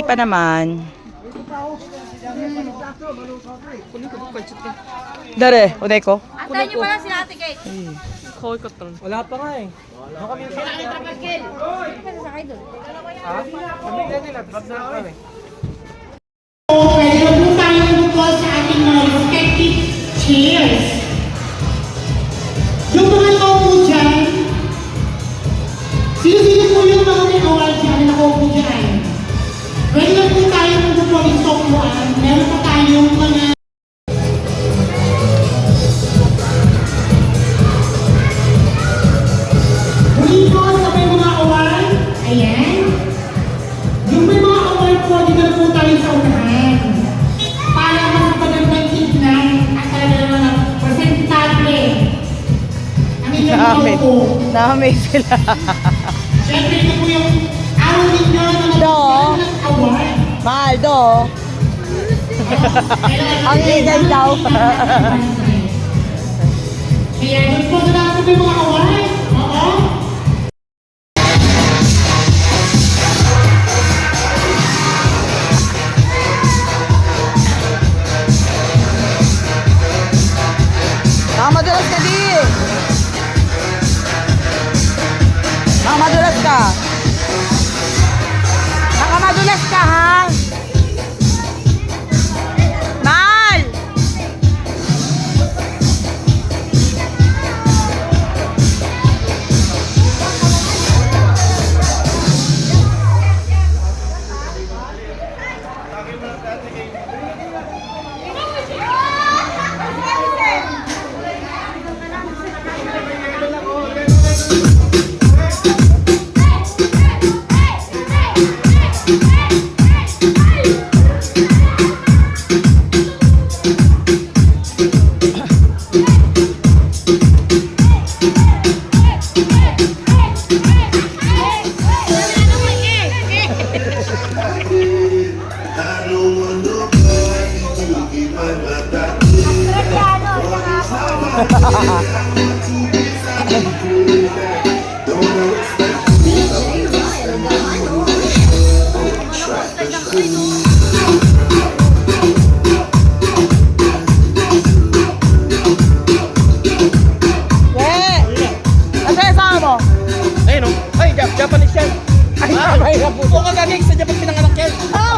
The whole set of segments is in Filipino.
pa naman. Dare, uday ko. Antayin niyo pala si Ate Kate. Wala pa nga eh. Ano kami yung Trapagkel. Ano sa kayo doon? ha? Pamilya nila, drop na lang kami. Pwede na po tayo magpupol sa ating mga respective chairs. Yung mga nakaupo dyan, sino-sino po yung mga may awal dyan na nakaupo dyan? Pwede na po tayo magpupol yung sokuan. Meron pa tayong mga huli po sa may mga awal. Ayan. Yung may mga awal po, dito na po tayo sa unahan. Para mas magandang tignan at talaga naman presentable ang inyong Dami. grupo. Dami sila. Siyempre, ito po yung araw ninyo na Do. nagpapalala ng award. Mahal do. Ang ingay daw. Kaya doon po na natin yung mga award. Oo. Madulas ka di. Madulas ka. Nakamadulas ka ha. Mal! Ayun o. Ay, Japanese yan. Ay, mahirap po. Oo, kagagay. Sa Japan pinanganak yan. Oh!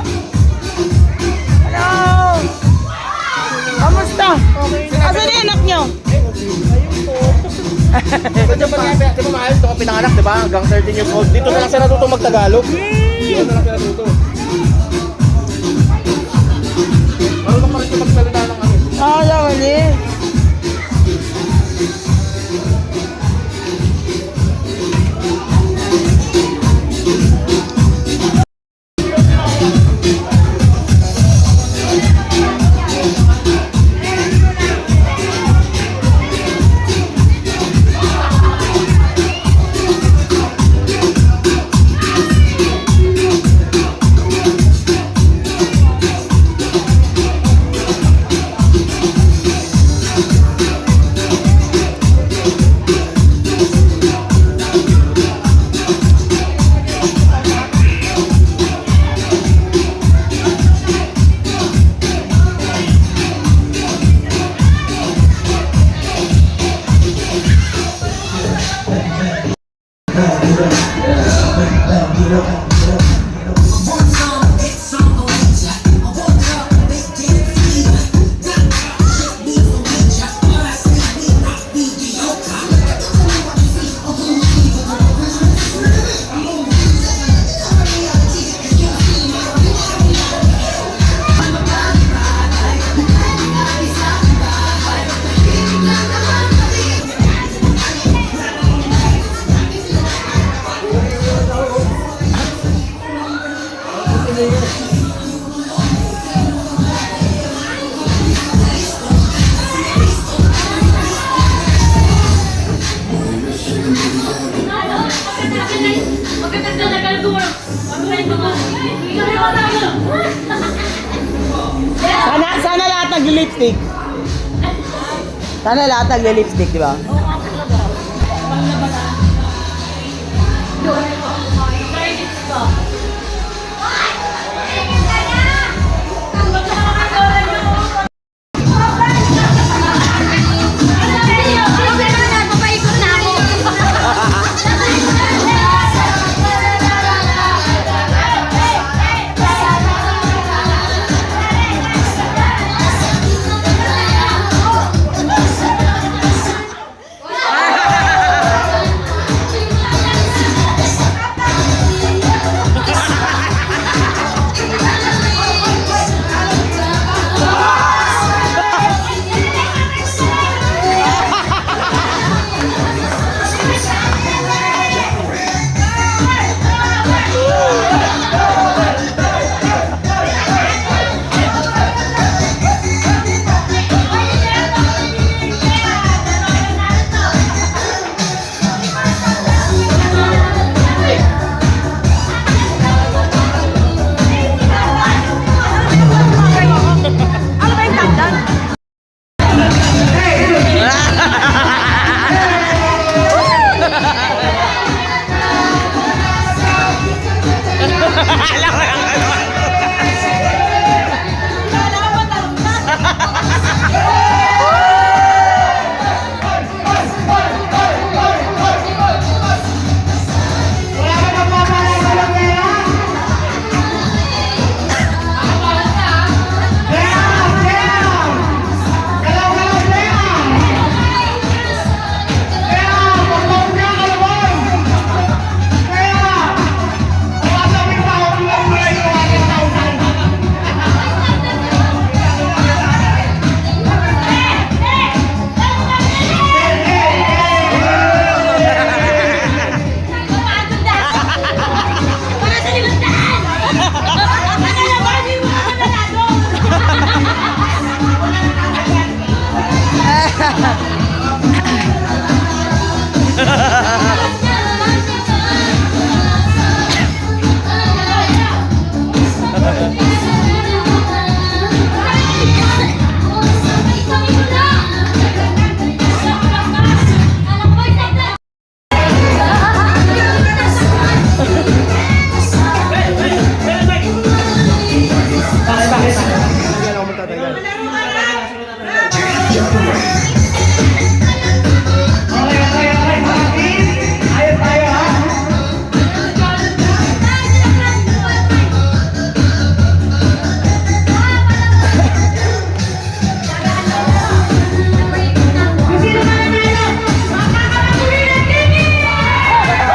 Hello! Kamusta? Asan yung anak nyo? Sa Japan nga, di ba mahal? Ito ka pinanganak, di ba? Hanggang 13 years old. Dito na lang siya natutong mag-Tagalog. Dito na lang siya natutong. Marunong pa rin siya magsalita ng ano. Ah, lawali. Sana lahat nag-lipstick. Sana lahat nag-lipstick, di ba? Ayos tayo ha. Kung sino mananalo, makakarapunin ang tingin!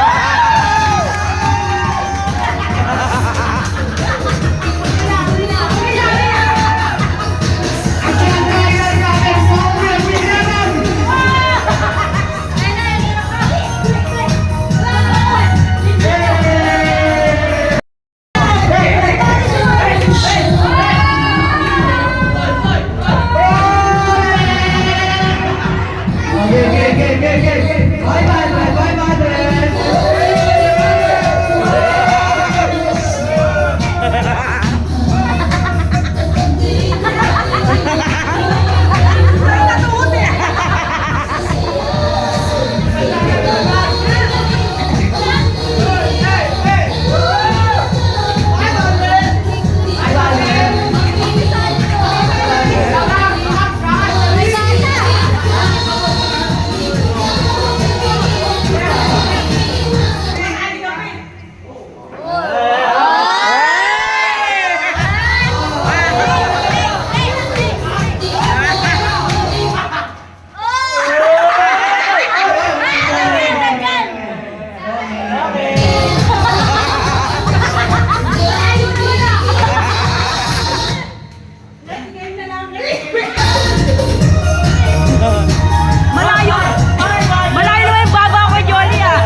Malayo naman yung baba ko, Jolly ah.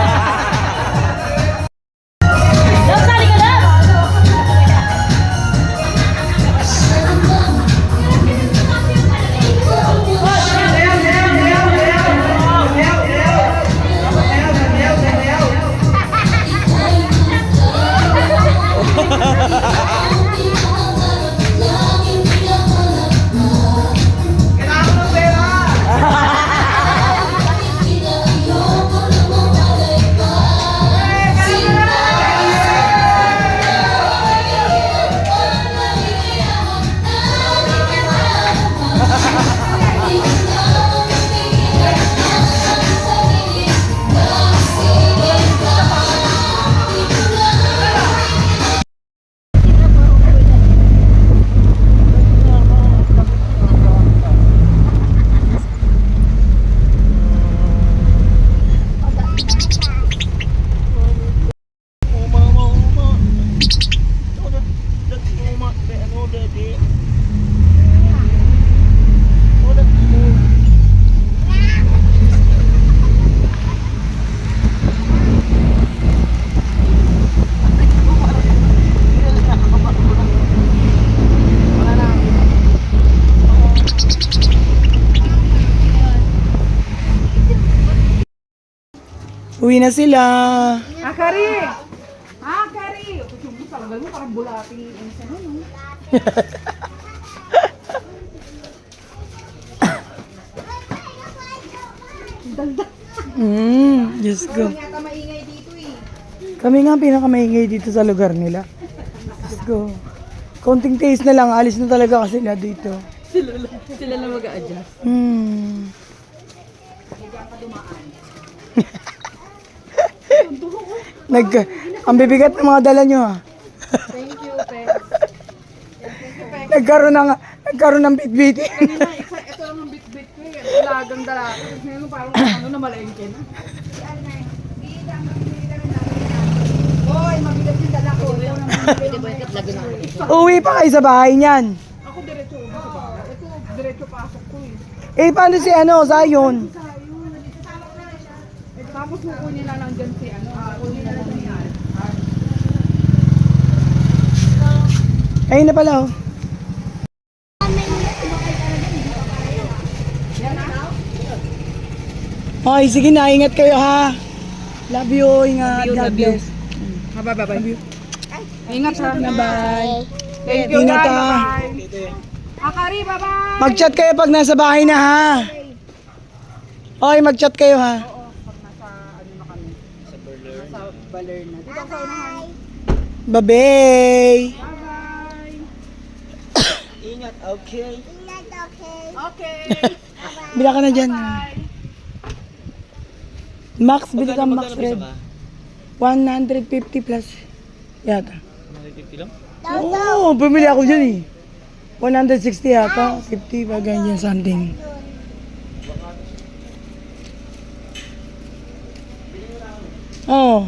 Love, sali ka lang. Uwi na sila. Akari! Akari! Yung talaga mo parang bulating insan no? Diyos ko. Kami nga pinakamaingay dito sa lugar nila. Diyos ko. Konting taste na lang, alis na talaga sila dito. Sila na mag-a-adjust. Ang bibigat ng mga dala nyo Thank you, Pe. nagkaroon ng bitbiti. Kanina, ito lang ang bit-bit ko eh. Lagang dala. Ngayon parang ano na malengke na. Hoy, mabigat yung dala ko. Uwi pa kayo sa bahay niyan. Ako diretso uwi sa bahay. Ito, diretso pasok ko eh. Paano si Zion? Tapos kukunin na lang dyan si kukunin na lang si Ayun na pala Okay, sige na, ingat kayo ha. Love you, ingat. God bless. Bye-bye. Ingat ha. Bye. Thank you, Ingat, guys. ha. Bye-bye. Akari, bye-bye. Mag-chat kayo pag nasa bahay na ha. Okay, mag-chat kayo ha. Baler na. Dito ako unahan. Bye-bye. Bye-bye. Ingat, okay. Okay. Bila ka na dyan. Max, bili ka Max Red. 150 plus. Yata. 150 lang? Oo, bumili ako dyan eh. 160 yata. 50 pa ganyan something. Oo.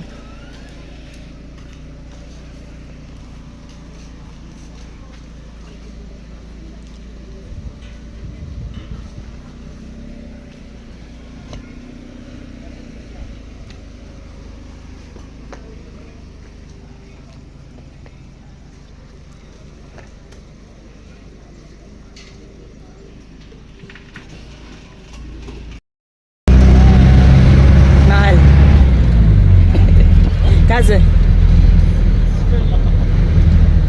Mahal. Kaso.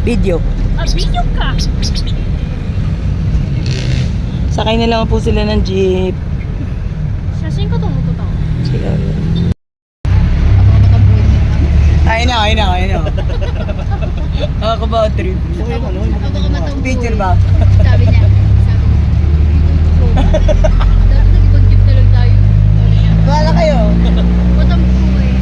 Video. Video ka. Sakay na lang po sila ng jeep. Sasin ko tong to. Sila. Ayun na. Ako ba trip? Picture ba? Sabi niya, dapat nag-ibang-jeep na lang tayo. Sabi niya, Wala kayo. batang po eh.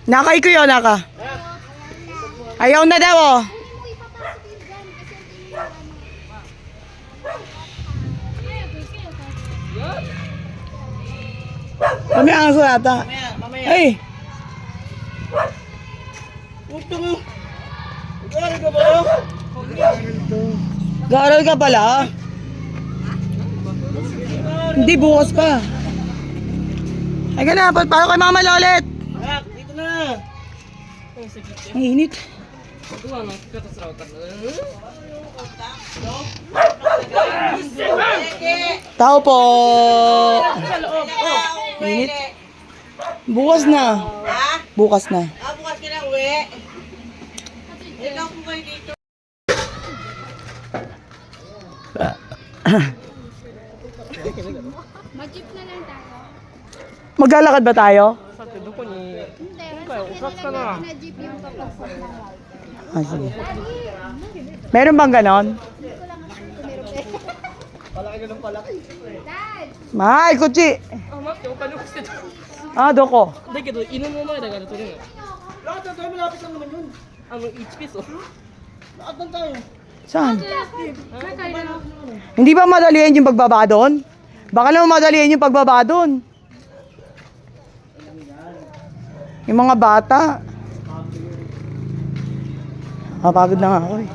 Nakay ko yun, naka. Ayaw na daw, oh. Kami ang aso yata. Ay! Gaaral ka pala? Hindi, bukas pa. Ay ka na, paano kay Mama Lolet? Dito na! Ang init. Tao po. Init. Bukas na. Bukas na. Bukas ka na uwi. Ikaw po kayo dito. Mag-jeep na lang tayo. Maglalakad ba tayo? Hindi, kasi na-jeep yung papasok na lang. Ah, sige. Meron bang ganon? Dad! Mahal, kutsi. Ah, doko. Saan? Hindi ba madalian yung pagbaba doon? Baka naman madalian yung pagbaba doon. Yung mga bata. Mapagod na nga ako eh.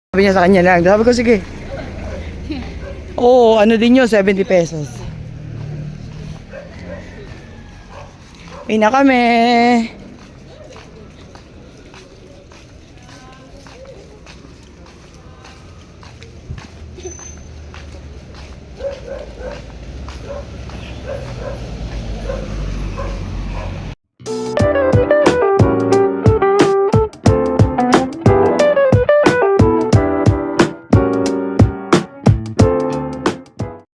Sabi niya sa kanya lang. Sabi ko, sige. Oo, ano din yun, 70 pesos. Uwi na kami.